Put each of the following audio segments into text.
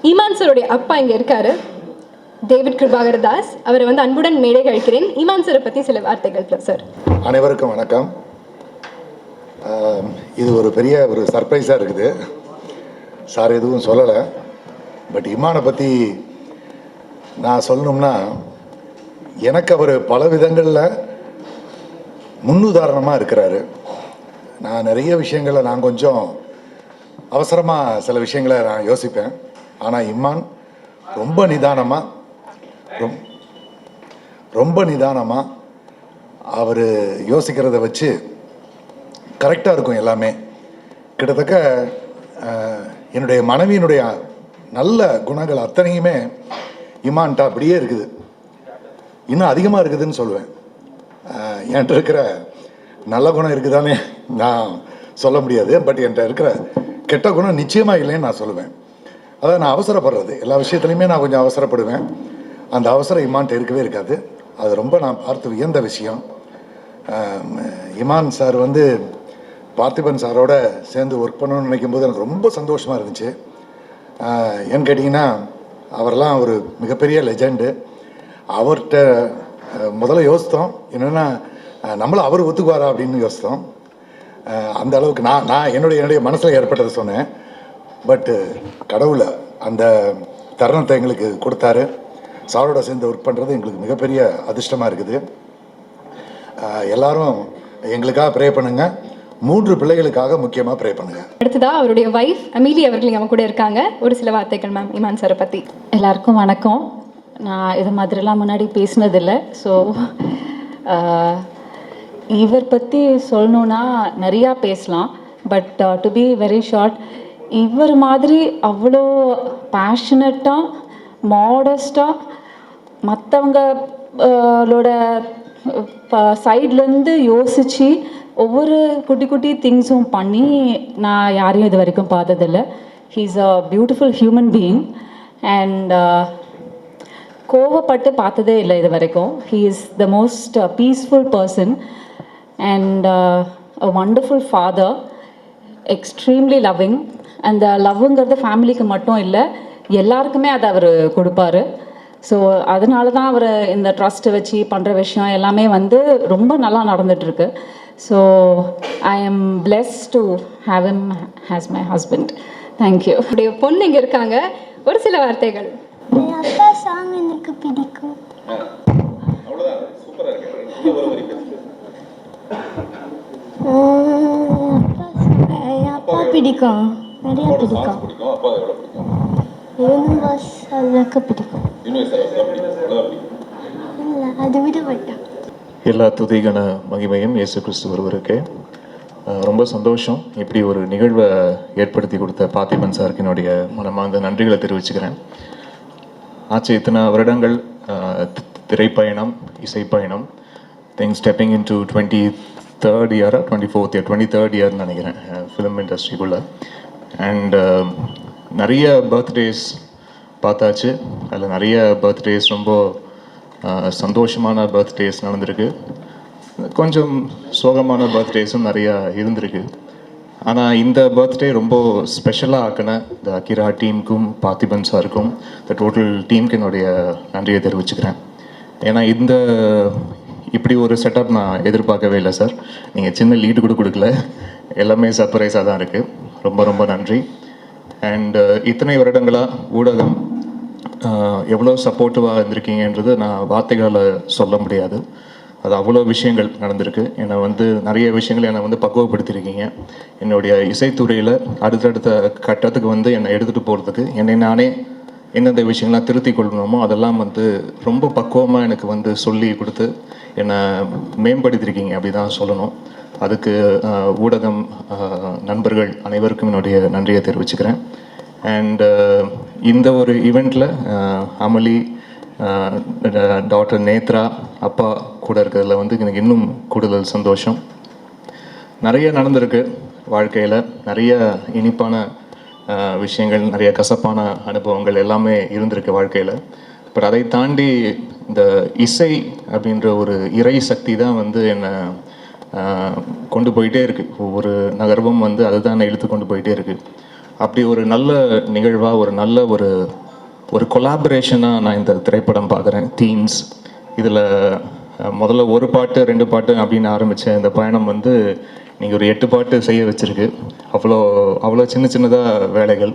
ஈமான் சருடைய அப்பா இங்கே இருக்காரு, டேவிட் கிருபாகர் தாஸ். அவரை வந்து அன்புடன் மேடை கழிக்கிறேன். ஈமான் சரை பற்றி சில வார்த்தைகள் சார். அனைவருக்கும் வணக்கம். இது ஒரு பெரிய ஒரு சர்ப்ரைஸாக இருக்குது. சார் எதுவும் சொல்லலை, பட் இமானை பற்றி நான் சொல்லணும்னா, எனக்கு அவர் பல விதங்களில் முன்னுதாரணமாக இருக்கிறாரு. நான் நிறைய விஷயங்களை நான் கொஞ்சம் அவசரமாக சில விஷயங்களை நான் யோசிப்பேன். ஆனால் இமான் ரொம்ப நிதானமாக அவர் யோசிக்கிறத வச்சு கரெக்டாக இருக்கும் எல்லாமே. கிட்டத்தட்ட என்னுடைய மனைவியினுடைய நல்ல குணங்கள் அத்தனையுமே இமான்ட்ட அப்படியே இருக்குது, இன்னும் அதிகமாக இருக்குதுன்னு சொல்லுவேன். என்கிட்ட இருக்கிற நல்ல குணம் இருக்குதானே நான் சொல்ல முடியாது, பட் என்கிட்ட இருக்கிற கெட்ட குணம் நிச்சயமாக இல்லைன்னு நான் சொல்லுவேன். அதான் நான் அவசரப்படுறது, எல்லா விஷயத்துலையுமே நான் கொஞ்சம் அவசரப்படுவேன். அந்த அவசரம் இமான்ட்ட இருக்கவே இருக்காது. அது ரொம்ப நான் பார்த்து வியந்த விஷயம். இமான் சார் வந்து பார்த்திபன் சாரோட சேர்ந்து ஒர்க் பண்ணணும்னு நினைக்கும் போது எனக்கு ரொம்ப சந்தோஷமாக இருந்துச்சு. ஏன்னு கேட்டிங்கன்னா, அவரெல்லாம் ஒரு மிகப்பெரிய லெஜெண்டு. அவர்கிட்ட முதல்ல யோசித்தோம் என்னென்னா, நம்மளும் அவர் ஒத்துக்குவாரா அப்படின்னு யோசித்தோம். அந்த அளவுக்கு நான் என்னுடைய மனசில் ஏற்பட்டதை சொன்னேன். பட்டு கடவுளை அந்த தருணத்தை எங்களுக்கு கொடுத்தாரு. சாரோட சேர்ந்து ஒர்க் பண்ணுறது எங்களுக்கு மிகப்பெரிய அதிர்ஷ்டமாக இருக்குது. எல்லாரும் எங்களுக்காக ப்ரே பண்ணுங்க. 3 பிள்ளைகளுக்காக முக்கியமாக ப்ரே பண்ணுங்க. அடுத்ததாக அவருடைய வைஃப் அமீலி அவர்கள் நம்ம கூட இருக்காங்க. ஒரு சில வார்த்தைகள் மேம் இமான் சாரை பற்றி. எல்லாருக்கும் வணக்கம். நான் இது மாதிரிலாம் முன்னாடி பேசினதில்லை. ஸோ இவர் பற்றி சொல்லணுன்னா நிறையா பேசலாம். But to be very short, இவர் மாதிரி அவ்வளோ பேஷனட்டாக மாடஸ்டாக மற்றவங்களோட சைட்லேருந்து யோசித்து ஒவ்வொரு குட்டி குட்டி திங்ஸும் பண்ணி நான் யாரையும் இது வரைக்கும் பார்த்ததில்லை. He is a beautiful human being. And கோவப்பட்டு பார்த்ததே இல்லை இது வரைக்கும். He is the most peaceful person and a wonderful father, extremely loving. அந்த லவ்வுங்கிறது ஃபேமிலிக்கு மட்டும் இல்லை, எல்லாருக்குமே அதை அவர் கொடுப்பாரு. ஸோ அதனால தான் அவர் இந்த ட்ரஸ்ட்டை வச்சு பண்ணுற விஷயம் எல்லாமே வந்து ரொம்ப நல்லா நடந்துகிட்ருக்கு. So I am blessed to have him as my husband. Thank you. உடைய பொண்ணு இங்கே இருக்காங்க. ஒரு சில வார்த்தைகள். என் அப்பா சாங் எனக்கு பிடிக்கும். அப்பா பிடிக்கும், நிறைய பிடிக்கும். யூனிவர்ஸ் எனக்கு பிடிக்கும். இல்லை, அது விட மாட்டேன். எல்லா துதிகன மகிமையும் இயேசு கிறிஸ்து ஒருவருக்கே. ரொம்ப சந்தோஷம். இப்படி ஒரு நிகழ்வை ஏற்படுத்தி கொடுத்த பார்த்திபன் சாருக்கு என்னுடைய மனமார்ந்த நன்றிகளை தெரிவிச்சுக்கிறேன். ஆச்சு இத்தனை வருடங்கள் திரைப்பயணம், இசைப்பயணம், stepping in to 23rd year, 24th year, 23rd yearன்னு நினைக்கிறேன் ஃபிலிம் இண்டஸ்ட்ரிக்குள்ளே. அண்ட் நிறைய பர்த்டேஸ் பார்த்தாச்சு. அதில் நிறைய பர்த்டேஸ் ரொம்ப சந்தோஷமான பர்த்டேஸ் நடந்திருக்கு. கொஞ்சம் சோகமான பர்த்டேஸும் நிறையா இருந்திருக்கு. ஆனால் இந்த பர்த்டே ரொம்ப ஸ்பெஷலாக ஆக்கின இந்த அகிரா டீமுக்கும் பார்த்திபன் சாருக்கும் இந்த டோட்டல் டீமுக்கு என்னுடைய நன்றியை தெரிவிச்சுக்கிறேன். ஏன்னா இப்படி ஒரு செட்டப் நான் எதிர்பார்க்கவே இல்லை சார். நீங்கள் சின்ன லீடு கூட கொடுக்கல, எல்லாமே சர்ப்ரைஸாக தான் இருக்குது. ரொம்ப ரொம்ப நன்றி. அண்ட் இத்தனை வருடங்களாக ஊடகம் எவ்வளோ சப்போர்ட்டிவாக இருந்திருக்கீங்கன்றது நான் வார்த்தைகளால் சொல்ல முடியாது. அது அவ்வளோ விஷயங்கள் நடந்திருக்கு. என்னை வந்து நிறைய விஷயங்கள் என்னை வந்து பக்குவப்படுத்தியிருக்கீங்க. என்னுடைய இசைத்துறையில் அடுத்தடுத்த கட்டத்துக்கு வந்து என்னை எடுத்துகிட்டு போகிறதுக்கு என்னை நானே எந்தெந்த விஷயங்கள்லாம் திருத்தி கொள்ளணுமோ அதெல்லாம் வந்து ரொம்ப பக்குவமாக எனக்கு வந்து சொல்லி கொடுத்து என்னை மேம்படுத்தியிருக்கீங்க, அப்படி தான் சொல்லணும். அதுக்கு ஊடகம் நண்பர்கள் அனைவருக்கும் என்னுடைய நன்றியை தெரிவிச்சுக்கிறேன். அண்ட் இந்த ஒரு ஈவெண்ட்டில் அமலி, டாக்டர் நேத்ரா, அப்பா கூட இருக்கிறதுல வந்து எனக்கு இன்னும் கூடுதல் சந்தோஷம். நிறைய நடந்திருக்கு வாழ்க்கையில், நிறைய இனிப்பான விஷயங்கள், நிறைய கசப்பான அனுபவங்கள் எல்லாமே இருந்திருக்கு வாழ்க்கையில். பட் அதை தாண்டி இந்த இசை அப்படின்ற ஒரு இறை சக்தி தான் வந்து என்னை கொண்டு போயிட்டே இருக்குது. ஒவ்வொரு நகர்வும் வந்து அதுதான் என்னை இழுத்து கொண்டு போயிட்டே இருக்குது. அப்படி ஒரு நல்ல நிகழ்வாக ஒரு நல்ல ஒரு கொலாபரேஷனாக நான் இந்த திரைப்படம் பார்க்குறேன். தீம்ஸ் இதில் முதல்ல ஒரு பாட்டு 2 பாட்டு அப்படின்னு ஆரம்பித்த இந்த பயணம் வந்து நீங்கள் ஒரு 8 பாட்டு செய்ய வச்சுருக்கு. அவ்வளோ சின்னதாக வேலைகள்.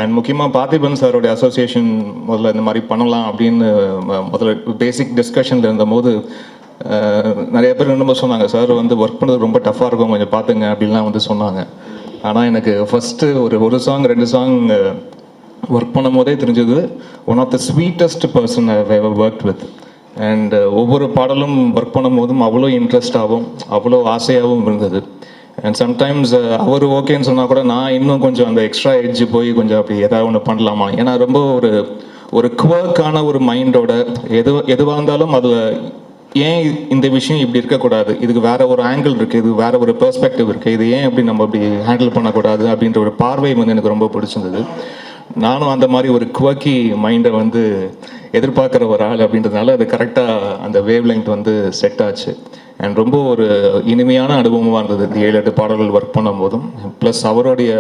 அண்ட் முக்கியமாக பார்த்திபன் சாரோடைய அசோசியேஷன் முதல்ல இந்த மாதிரி பண்ணலாம் அப்படின்னு முதல்ல பேசிக் டிஸ்கஷனில் இருந்தபோது நிறைய பேர் இன்னும் சொன்னாங்க, சார் வந்து ஒர்க் பண்ணுறது ரொம்ப டஃப்பாக இருக்கும், கொஞ்சம் பார்த்துங்க அப்படின்லாம் வந்து சொன்னாங்க. ஆனால் எனக்கு ஃபஸ்ட்டு ஒரு சாங் 2 சாங் ஒர்க் பண்ணும் போதே தெரிஞ்சது one of the sweetest person I ever work with. And ஒவ்வொரு பாடலும் ஒர்க் பண்ணும் போதும் அவ்வளோ இன்ட்ரெஸ்டாகவும் அவ்வளோ ஆசையாகவும் இருந்தது. அண்ட் சம்டைம்ஸ் அவர் ஓகேன்னு சொன்னால் கூட நான் இன்னும் கொஞ்சம் அந்த எக்ஸ்ட்ரா எட்ஜு போய் கொஞ்சம் அப்படி ஏதாவது ஒன்று பண்ணலாமா, ஏன்னா ரொம்ப ஒரு குவர்க்கான ஒரு மைண்டோட எதுவாக இருந்தாலும் அதில் ஏன் இந்த விஷயம் இப்படி இருக்கக்கூடாது, இதுக்கு வேற ஒரு ஆங்கிள் இருக்குது, இது வேற ஒரு பெர்ஸ்பெக்டிவ் இருக்குது, இது ஏன் இப்படி நம்ம அப்படி ஹேண்டில் பண்ணக்கூடாது அப்படின்ற ஒரு பார்வை வந்து எனக்கு ரொம்ப பிடிச்சிருந்தது. நானும் அந்த மாதிரி ஒரு குவர்க்கி மைண்டை வந்து எதிர்பார்க்குற ஒரு ஆள் அப்படின்றதுனால அது கரெக்டாக அந்த வேவ் லெங்த் வந்து செட் ஆச்சு. அண்ட் ரொம்ப ஒரு இனிமையான அனுபவமாக இருந்தது இந்த 7-8 பாடல்கள் ஒர்க் பண்ணும் போதும். ப்ளஸ் அவருடைய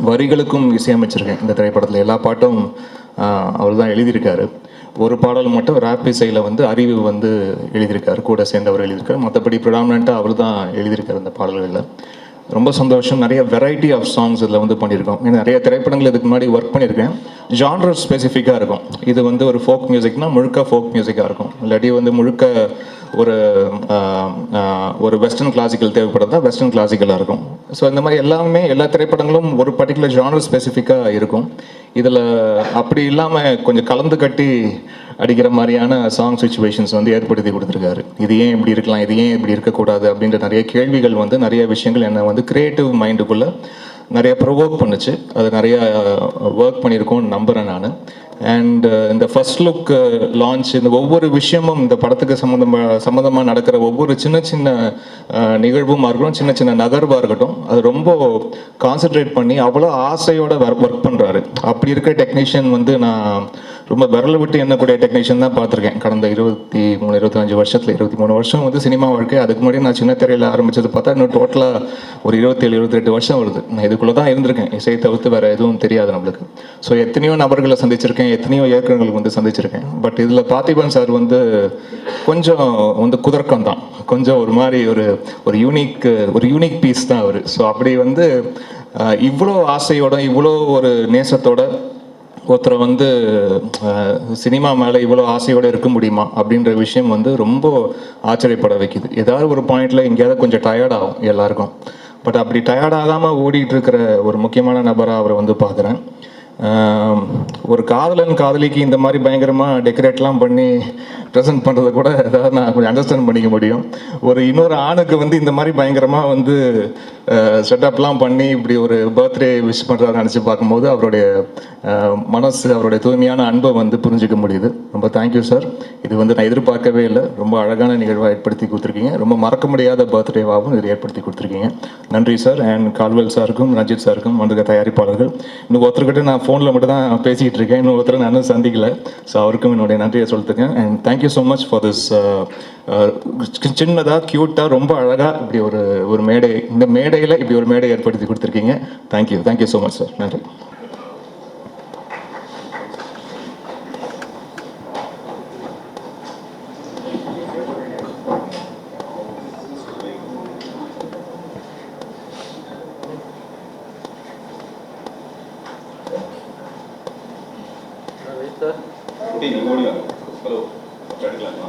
வரிகளுக்கும் இசையமைச்சிருக்கேன் இந்த திரைப்படத்தில். எல்லா பாட்டும் அவர் தான் எழுதியிருக்காரு. ஒரு பாடல் மட்டும் ராப் இசையில் வந்து அறிவு வந்து எழுதியிருக்காரு, கூட சேர்ந்தவர் எழுதியிருக்காரு. மற்றபடி ப்ரிடாமினண்ட்டாக அவர் தான் எழுதியிருக்காரு இந்த பாடல்களில். ரொம்ப சந்தோஷம். நிறைய வெரைட்டி ஆஃப் சாங்ஸ் இதில் வந்து பண்ணியிருக்கோம். நிறைய திரைப்படங்கள் இதுக்கு முன்னாடி ஒர்க் பண்ணியிருக்கேன். ஜான்ரர் ஸ்பெசிஃபிக்காக இருக்கும். இது வந்து ஒரு ஃபோக் மியூசிக்னா முழுக்க ஃபோக் மியூசிக்காக இருக்கும், இல்லாட்டி வந்து முழுக்க ஒரு வெஸ்டர்ன் கிளாசிக்கல் தேவைப்படுறதா வெஸ்டர்ன் கிளாசிக்கலாக இருக்கும். ஸோ இந்த மாதிரி எல்லா திரைப்படங்களும் ஒரு பர்டிகுலர் ஜானர் ஸ்பெசிஃபிக்காக இருக்கும். இதில் அப்படி இல்லாமல் கொஞ்சம் கலந்து கட்டி அடிக்கிற மாதிரியான சாங் சுச்சுவேஷன்ஸ் வந்து ஏற்படுத்தி கொடுத்துருக்காரு. இது ஏன் இப்படி இருக்கலாம், இது ஏன் இப்படி இருக்கக்கூடாது அப்படின்ற நிறைய கேள்விகள் வந்து நிறைய விஷயங்கள் என்னை வந்து கிரியேட்டிவ் மைண்டுக்குள்ளே நிறைய ப்ரொவோக் பண்ணுச்சு. அது நிறையா ஒர்க் பண்ணியிருக்கோன்னு நம்புகிறேன் நான். அண்ட் இந்த ஃபர்ஸ்ட் லுக் லான்ச், இந்த ஒவ்வொரு விஷயமும் இந்த படத்துக்கு சம்மந்தமாக நடக்கிற ஒவ்வொரு சின்ன நிகழ்வுமாக இருக்கட்டும், சின்ன நகர்வாக இருக்கட்டும், அது ரொம்ப கான்சென்ட்ரேட் பண்ணி அவ்வளோ ஆசையோட ஒர்க் பண்ணுறாரு. அப்படி இருக்க டெக்னீஷியன் வந்து நான் ரொம்ப விரல் விட்டு எண்ணக்கூடிய டெக்னீஷியன் தான் பார்த்துருக்கேன் கடந்த 23-25 வருஷத்தில். 23 வருஷம் வந்து சினிமா வாழ்க்கை. அதுக்கு முன்னாடி நான் சின்ன திரையில் ஆரம்பித்தது பார்த்தா இன்னும் டோட்டலாக ஒரு 27-28 வருஷம் வருது. நான் இதுக்குள்ளே தான் இருந்திருக்கேன், இசையை தவிர்த்து வேறு எதுவும் தெரியாது நம்மளுக்கு. ஸோ எத்தனையோ நபர்களை சந்திச்சிருக்கேன், எத்தனையோ இயக்குநர்களுக்கு வந்து சந்திச்சிருக்கேன். பட் இதில் பார்த்திபன் சார் வந்து கொஞ்சம் வந்து குதர்க்கம் தான், கொஞ்சம் ஒரு மாதிரி ஒரு யூனிக் பீஸ் தான் அவர். ஸோ அப்படி வந்து இவ்வளோ ஆசையோட இவ்வளோ ஒரு நேசத்தோட ஒருத்தரை வந்து சினிமா மேலே இவ்வளோ ஆசையோடு இருக்க முடியுமா அப்படின்ற விஷயம் வந்து ரொம்ப ஆச்சரியப்பட வைக்குது. ஏதாவது ஒரு பாயிண்டில் எங்கேயாவது கொஞ்சம் டயர்டாகும் எல்லாருக்கும். பட் அப்படி டயர்டாகாமல் ஓடிட்டு இருக்கிற ஒரு முக்கியமான நபராக அவரை வந்து பார்க்குறேன். ஒரு காதலிக்கு இந்த மாதிரி பயங்கரமாக டெக்கரேட்லாம் பண்ணி ப்ரெசென்ட் பண்ணுறதை கூட ஏதாவது நான் கொஞ்சம் அண்டர்ஸ்டாண்ட் பண்ணிக்க முடியும். இன்னொரு ஆணுக்கு வந்து இந்த மாதிரி பயங்கரமாக வந்து செட்டப்லாம் பண்ணி இப்படி ஒரு பர்த்டே விஷ் பண்ணுறாரு நினச்சி பார்க்கும்போது அவருடைய மனசு, அவருடைய தூய்மையான அன்பை வந்து புரிஞ்சிக்க முடியுது. ரொம்ப தேங்க்யூ சார். இது வந்து நான் எதிர்பார்க்கவே இல்லை. ரொம்ப அழகான நிகழ்வாக ஏற்படுத்தி கொடுத்துருக்கீங்க. ரொம்ப மறக்க முடியாத பர்த்டேவாகவும் இதை ஏற்படுத்தி கொடுத்துருக்கீங்க. நன்றி சார். அண்ட் கால்வெல் சாருக்கும் ரஞ்சித் சாருக்கும் வந்திருக்க தயாரிப்பாளர்கள். இன்னும் ஒருத்தர்கிட்ட நான் ஃபோனில் மட்டும் தான் பேசிகிட்டு இருக்கேன், இன்னும் ஒருத்தர் நான் சந்திக்கலை. ஸோ அவருக்கும் என்னுடைய நன்றியை சொல்லிட்டுருக்கேன். And thank you so much for this சின்னதாக க்யூட்டாக ரொம்ப அழகாக இப்படி ஒரு மேடை, இந்த மேடையில் இப்படி ஒரு மேடை ஏற்படுத்தி கொடுத்துருக்கீங்க. Thank you so much sir. நன்றி. ஹலோ எடுக்கலாமா?